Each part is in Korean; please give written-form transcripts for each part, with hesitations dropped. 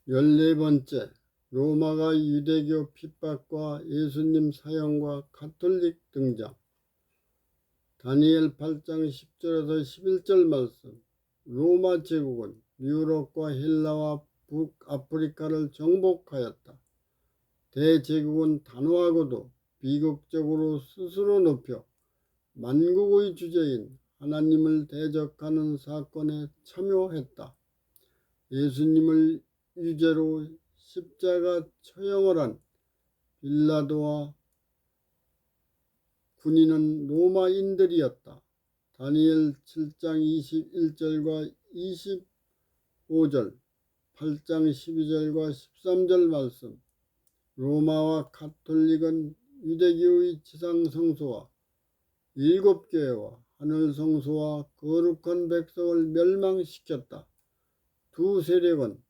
14번째, 로마가 유대교 핍박과 예수님 사형과 가톨릭 등장. 다니엘 8장 10절에서 11절 말씀. 로마 제국은 유럽과 헬라와 북아프리카를 정복하였다. 대제국은 단호하고도 비극적으로 스스로 높여 만국의 주제인 하나님을 대적하는 사건에 참여했다. 예수님을 유죄로 십자가 처형을 한 빌라도와 군인은 로마인들이었다. 다니엘 7장 21절과 25절, 8장 12절과 13절 말씀. 로마와 가톨릭은 유대교의 지상성소와 7교회와 하늘성소와 거룩한 백성을 멸망시켰다. 두 세력은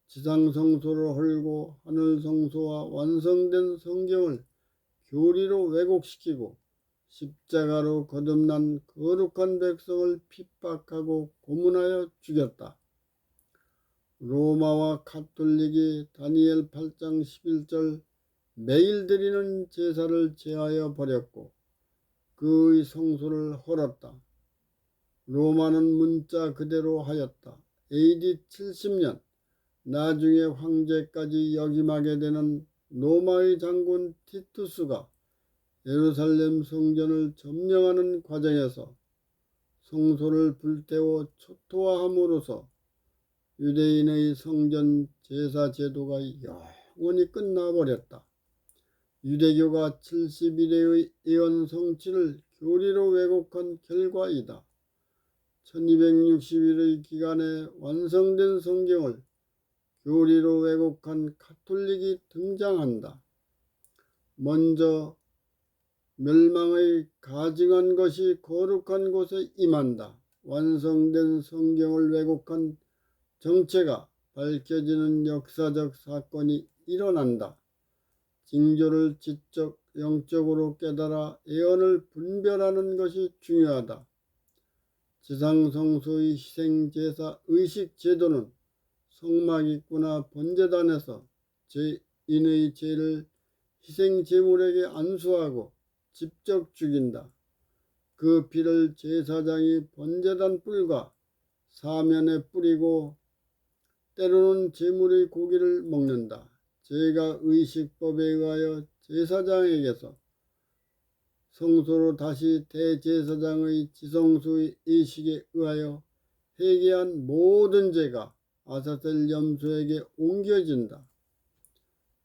지상성소를 헐고 하늘성소와 완성된 성경을 교리로 왜곡시키고 십자가로 거듭난 거룩한 백성을 핍박하고 고문하여 죽였다. 로마와 가톨릭이 다니엘 8장 11절 매일 드리는 제사를 제하여 버렸고 그의 성소를 헐었다. 로마는 문자 그대로 하였다. AD 70년 나중에 황제까지 역임하게 되는 로마의 장군 티투스가 예루살렘 성전을 점령하는 과정에서 성소를 불태워 초토화함으로써 유대인의 성전 제사 제도가 영원히 끝나버렸다. 유대교가 70일의 예언 성취를 교리로 왜곡한 결과이다. 1260일의 기간에 완성된 성경을 교리로 왜곡한 가톨릭이 등장한다. 먼저 멸망의 가증한 것이 거룩한 곳에 임한다. 완성된 성경을 왜곡한 정체가 밝혀지는 역사적 사건이 일어난다. 징조를 지적, 영적으로 깨달아 예언을 분별하는 것이 중요하다. 지상성소의 희생제사 의식제도는 성막입구나 번제단에서 죄인의 죄를 희생제물에게 안수하고 직접 죽인다. 그 피를 제사장이 번제단 뿔과 사면에 뿌리고 때로는 제물의 고기를 먹는다. 제가 의식법에 의하여 제사장에게서 성소로 다시 대제사장의 지성소의 의식에 의하여 회개한 모든 죄가 아사셀 염소에게 옮겨진다.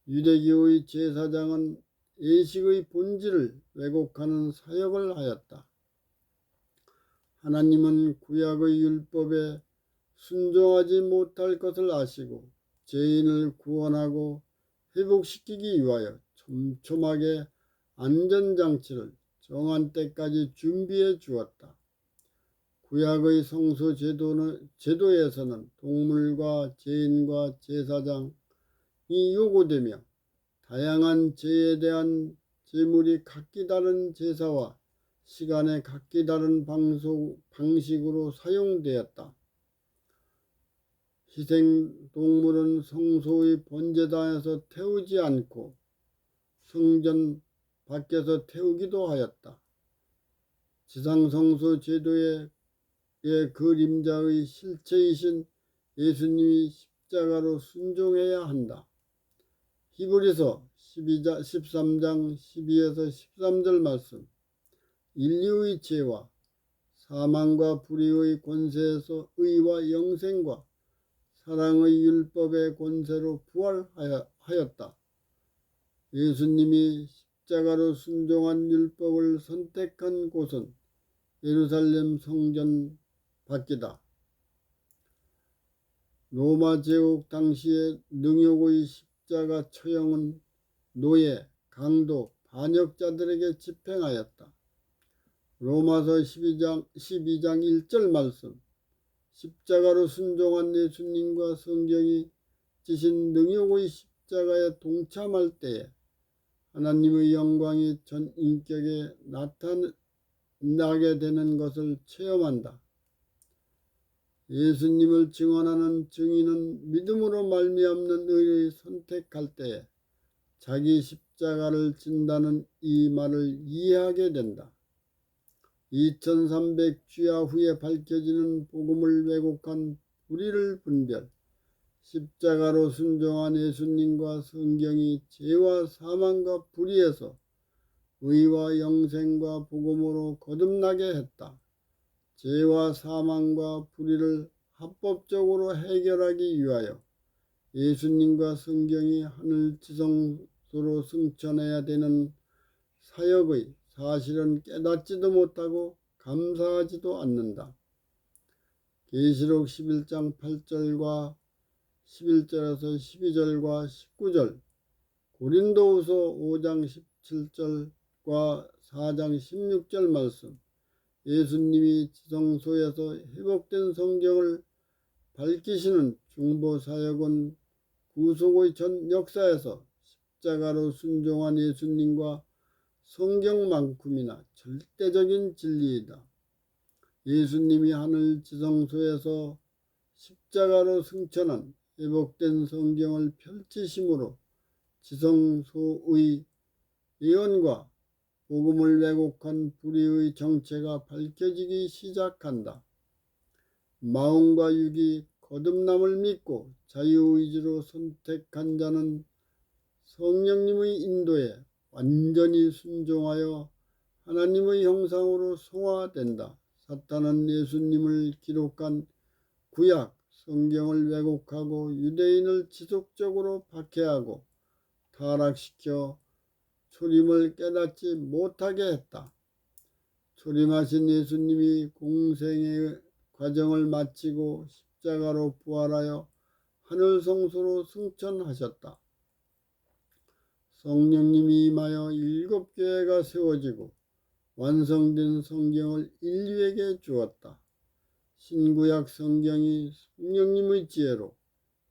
유대교의 제사장은 예식의 본질을 왜곡하는 사역을 하였다. 하나님은 구약의 율법에 순종하지 못할 것을 아시고 죄인을 구원하고 회복시키기 위하여 촘촘하게 안전장치를 정한 때까지 준비해 주었다. 구약의 성소 제도에서는 동물과 죄인과 제사장이 요구되며 다양한 죄에 대한 제물이 각기 다른 제사와 시간에 각기 다른 방식으로 사용되었다. 희생동물은 성소의 번제단에서 태우지 않고 성전 밖에서 태우기도 하였다. 지상성소 제도의 그림자의 실체이신 예수님이 십자가로 순종해야 한다. 히브리서 13장 12에서 13절 말씀. 인류의 죄와 사망과 불의의 권세에서 의와 영생과 사랑의 율법의 권세로 부활하였다. 예수님이 십자가로 순종한 율법을 선택한 곳은 예루살렘 성전 밖이다. 로마 제국 당시의 능욕의 십자가 처형은 노예, 강도, 반역자들에게 집행하였다. 로마서 12장 1절 말씀. 십자가로 순종한 예수님과 성경이 지신 능욕의 십자가에 동참할 때에 하나님의 영광이 전 인격에 나타나게 되는 것을 체험한다. 예수님을 증언하는 증인은 믿음으로 말미암는 의를 선택할 때에 자기 십자가를 진다는 이 말을 이해하게 된다. 2300주야 후에 밝혀지는 복음을 왜곡한 불의를 분별, 십자가로 순종한 예수님과 성경이 죄와 사망과 불의에서 의와 영생과 복음으로 거듭나게 했다. 죄와 사망과 불의를 합법적으로 해결하기 위하여 예수님과 성경이 하늘 지성소로 승천해야 되는 사역의 사실은 깨닫지도 못하고 감사하지도 않는다. 계시록 11장 8절과 11절에서 12절과 19절, 고린도후서 5장 17절과 4장 16절 말씀, 예수님이 지성소에서 회복된 성경을 밝히시는 중보사역은 구속의 전 역사에서 십자가로 순종한 예수님과 성경만큼이나 절대적인 진리이다. 예수님이 하늘 지성소에서 십자가로 승천한 회복된 성경을 펼치심으로 지성소의 예언과 복음을 왜곡한 불의의 정체가 밝혀지기 시작한다. 마음과 육이 거듭남을 믿고 자유의지로 선택한 자는 성령님의 인도에 완전히 순종하여 하나님의 형상으로 성화된다. 사탄은 예수님을 기록한 구약 성경을 왜곡하고 유대인을 지속적으로 박해하고 타락시켜 초림을 깨닫지 못하게 했다. 초림하신 예수님이 공생의 과정을 마치고 십자가로 부활하여 하늘 성소로 승천하셨다. 성령님이 임하여 7교회가 세워지고 완성된 성경을 인류에게 주었다. 신구약 성경이 성령님의 지혜로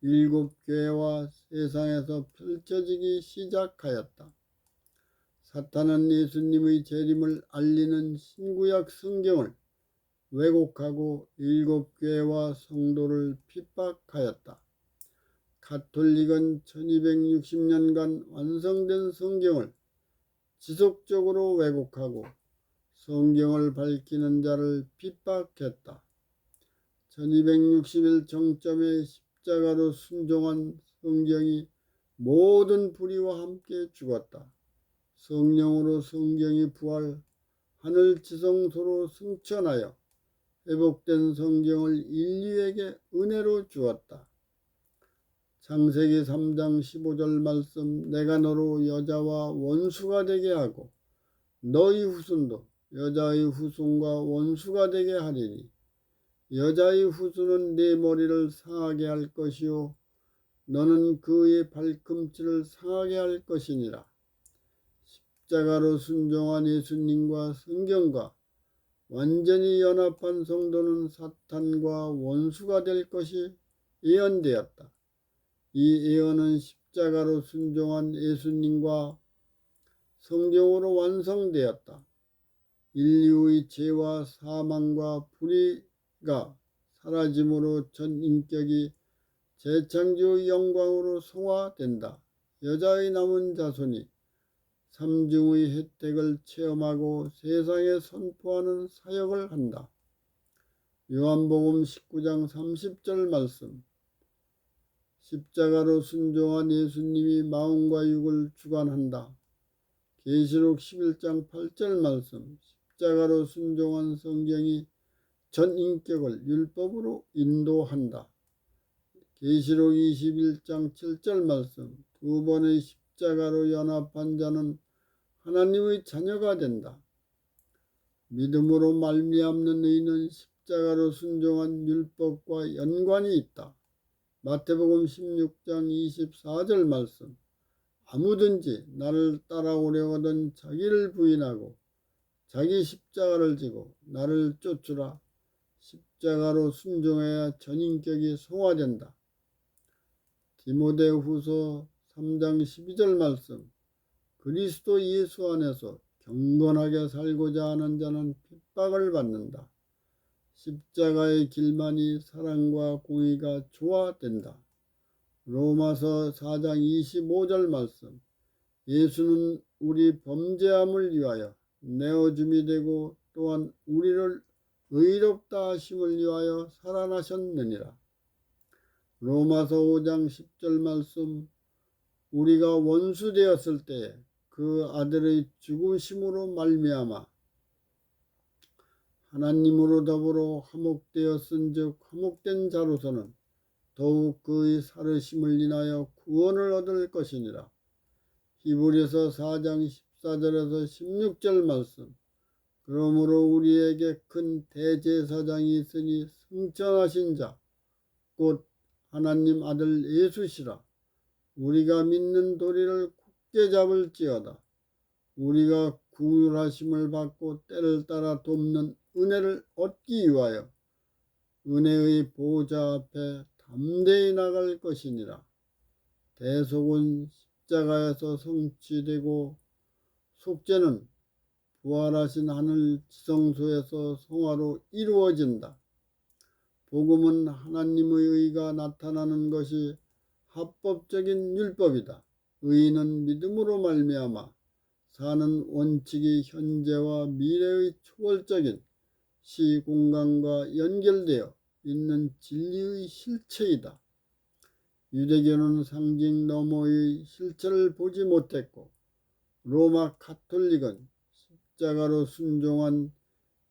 7교회와 세상에서 펼쳐지기 시작하였다. 사탄은 예수님의 재림을 알리는 신구약 성경을 왜곡하고 7교회와 성도를 핍박하였다. 가톨릭은 1260년간 완성된 성경을 지속적으로 왜곡하고 성경을 밝히는 자를 핍박했다. 1260일 정점에 십자가로 순종한 성경이 모든 불의와 함께 죽었다. 성령으로 성경이 부활, 하늘 지성소로 승천하여 회복된 성경을 인류에게 은혜로 주었다. 창세기 3장 15절 말씀, 내가 너로 여자와 원수가 되게 하고 너희 후손도 여자의 후손과 원수가 되게 하리니 여자의 후손은 네 머리를 상하게 할 것이요 너는 그의 발꿈치를 상하게 할 것이니라. 십자가로 순종한 예수님과 성경과 완전히 연합한 성도는 사탄과 원수가 될 것이 예언되었다. 이 예언은 십자가로 순종한 예수님과 성경으로 완성되었다. 인류의 죄와 사망과 불의가 사라짐으로 전 인격이 재창조의 영광으로 성화된다. 여자의 남은 자손이 삼중의 혜택을 체험하고 세상에 선포하는 사역을 한다. 요한복음 19장 30절 말씀, 십자가로 순종한 예수님이 마음과 육을 주관한다. 계시록 11장 8절 말씀, 십자가로 순종한 성경이 전 인격을 율법으로 인도한다. 계시록 21장 7절 말씀, 두 번의 십자가로 연합한 자는 하나님의 자녀가 된다. 믿음으로 말미암는 의는 십자가로 순종한 율법과 연관이 있다. 마태복음 16장 24절 말씀, 아무든지 나를 따라오려거든 자기를 부인하고 자기 십자가를 지고 나를 쫓으라. 십자가로 순종해야 전인격이 성화된다. 디모데후서 3장 12절 말씀, 그리스도 예수 안에서 경건하게 살고자 하는 자는 핍박을 받는다. 십자가의 길만이 사랑과 공의가 조화된다. 로마서 4장 25절 말씀. 예수는 우리 범죄함을 위하여 내어줌이 되고 또한 우리를 의롭다 하심을 위하여 살아나셨느니라. 로마서 5장 10절 말씀. 우리가 원수 되었을 때에 그 아들의 죽으심으로 말미암아 하나님으로 더불어 화목되었은즉 화목된 자로서는 더욱 그의 살으심을 인하여 구원을 얻을 것이니라. 히브리서 4장 14절에서 16절 말씀. 그러므로 우리에게 큰 대제사장이 있으니 승천하신 자 곧 하나님 아들 예수시라. 우리가 믿는 도리를 굳게 잡을지어다. 우리가 구휼하심을 받고 때를 따라 돕는 은혜를 얻기 위하여 은혜의 보좌 앞에 담대히 나갈 것이니라. 대속은 십자가에서 성취되고 속죄는 부활하신 하늘 지성소에서 성화로 이루어진다. 복음은 하나님의 의가 나타나는 것이 합법적인 율법이다. 의인은 믿음으로 말미암아 사는 원칙이 현재와 미래의 초월적인 시공간과 연결되어 있는 진리의 실체이다. 유대교는 상징 너머의 실체를 보지 못했고 로마 가톨릭은 십자가로 순종한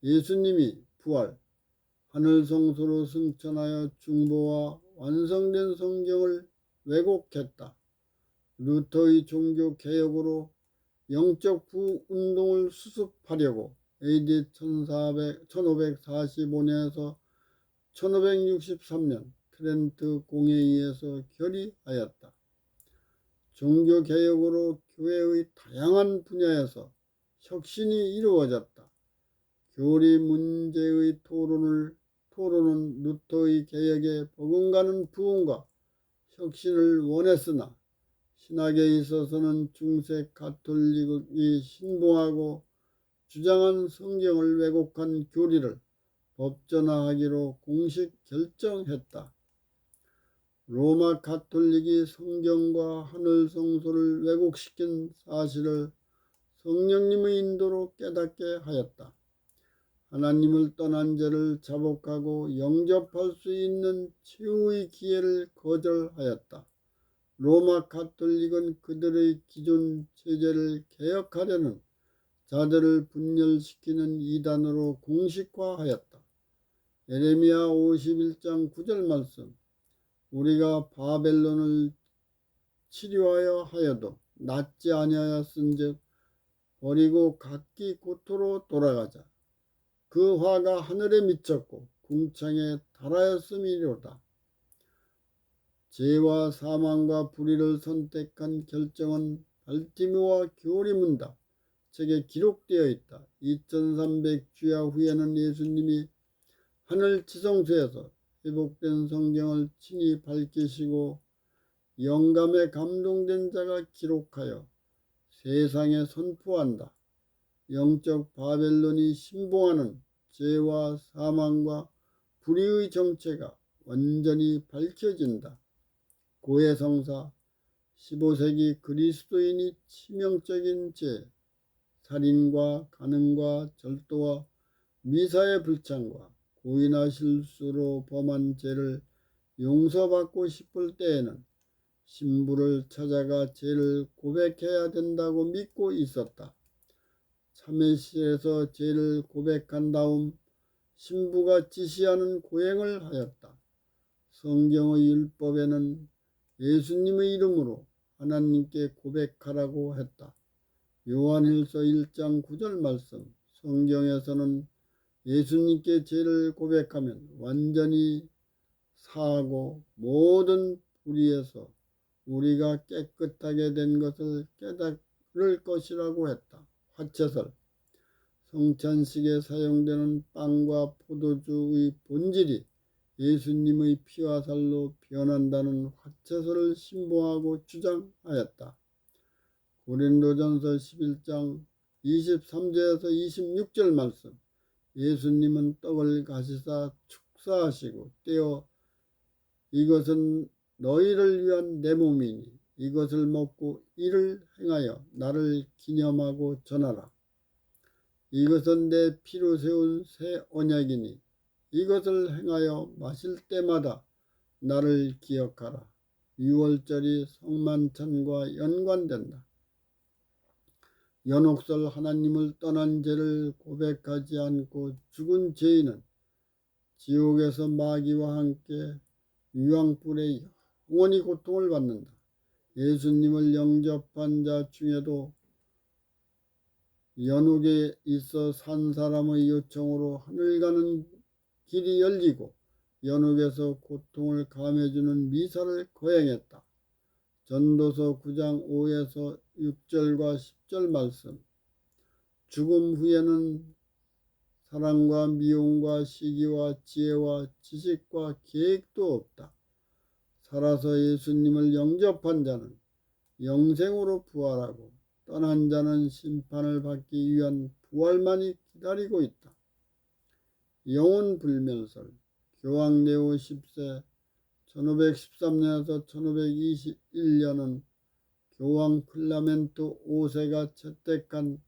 예수님이 부활, 하늘 성소로 승천하여 중보와 완성된 성경을 왜곡했다. 루터의 종교 개혁으로 영적 부운동을 수습하려고 AD 1545년에서 1563년 트렌트 공회의에서 결의하였다. 종교 개혁으로 교회의 다양한 분야에서 혁신이 이루어졌다. 교리 문제의 토론은 루터의 개혁에 버금가는 부흥과 혁신을 원했으나 신학에 있어서는 중세 가톨릭이 신봉하고 주장한 성경을 왜곡한 교리를 법전화하기로 공식 결정했다. 로마 가톨릭이 성경과 하늘 성소를 왜곡시킨 사실을 성령님의 인도로 깨닫게 하였다. 하나님을 떠난 죄를 자복하고 영접할 수 있는 최후의 기회를 거절하였다. 로마 가톨릭은 그들의 기존 체제를 개혁하려는 자들을 분열시키는 이단으로 공식화하였다. 예레미야 51장 9절 말씀. 우리가 바벨론을 치료하여 하여도 낫지 아니하였은즉 버리고 각기 고토로 돌아가자. 그 화가 하늘에 미쳤고 궁창에 달하였음이로다. 죄와 사망과 불의를 선택한 결정은 발티모와 교리 문답 책에 기록되어 있다. 2300주야 후에는 예수님이 하늘 지성소에서 회복된 성경을 친히 밝히시고 영감에 감동된 자가 기록하여 세상에 선포한다. 영적 바벨론이 신봉하는 죄와 사망과 불의의 정체가 완전히 밝혀진다. 고해성사 15세기 그리스도인이 치명적인 죄, 살인과 간음과 절도와 미사의 불창과 고의나 실수로 범한 죄를 용서받고 싶을 때에는 신부를 찾아가 죄를 고백해야 된다고 믿고 있었다. 참회실에서 죄를 고백한 다음 신부가 지시하는 고행을 하였다. 성경의 율법에는 예수님의 이름으로 하나님께 고백하라고 했다. 요한일서 1장 9절 말씀. 성경에서는 예수님께 죄를 고백하면 완전히 사하고 모든 불의에서 우리가 깨끗하게 된 것을 깨달을 것이라고 했다. 화채설. 성찬식에 사용되는 빵과 포도주의 본질이 예수님의 피와 살로 변한다는 화채설을 신봉하고 주장하였다. 고린도전서 11장 23절에서 26절 말씀. 예수님은 떡을 가시사 축사하시고 떼어 이것은 너희를 위한 내 몸이니 이것을 먹고 이를 행하여 나를 기념하고 전하라. 이것은 내 피로 세운 새 언약이니 이것을 행하여 마실 때마다 나를 기억하라. 유월절이 성만찬과 연관된다. 연옥설 하나님을 떠난 죄를 고백하지 않고 죽은 죄인은 지옥에서 마귀와 함께 유황불에 영원히 고통을 받는다. 예수님을 영접한 자 중에도 연옥에 있어 산 사람의 요청으로 하늘 가는 길이 열리고 연옥에서 고통을 감해주는 미사를 거행했다. 전도서 9장 5에서 6절과 10절 말씀. 죽음 후에는 사랑과 미움과 시기와 지혜와 지식과 계획도 없다. 살아서 예수님을 영접한 자는 영생으로 부활하고 떠난 자는 심판을 받기 위한 부활만이 기다리고 있다. 영혼 불면설 교황 레오 10세 1513년에서 1521년은 교황 클라멘토 5세가 채택한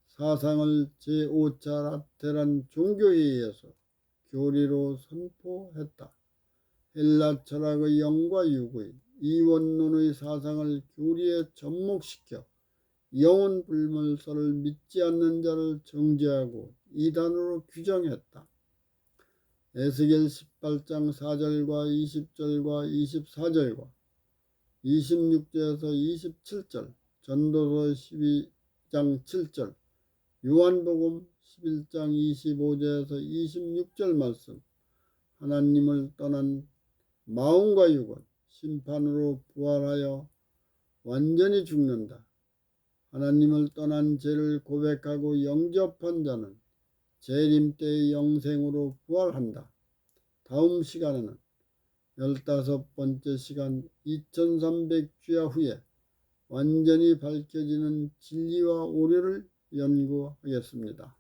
사상을 제5차 라테란 종교회의에서 교리로 선포했다. 헬라 철학의 영과 육의 이원론의 사상을 교리에 접목시켜 영혼 불멸설을 믿지 않는 자를 정죄하고 이단으로 규정했다. 에스겔 18장 4절과 20절과 24절과 26절에서 27절, 전도서 12장 7절, 요한복음 11장 25절에서 26절 말씀. 하나님을 떠난 마음과 육은 심판으로 부활하여 완전히 죽는다. 하나님을 떠난 죄를 고백하고 영접한 자는 재림 때의 영생으로 부활한다. 다음 시간에는 15번째 시간 2300주야 후에 완전히 밝혀지는 진리와 오류를 연구하겠습니다.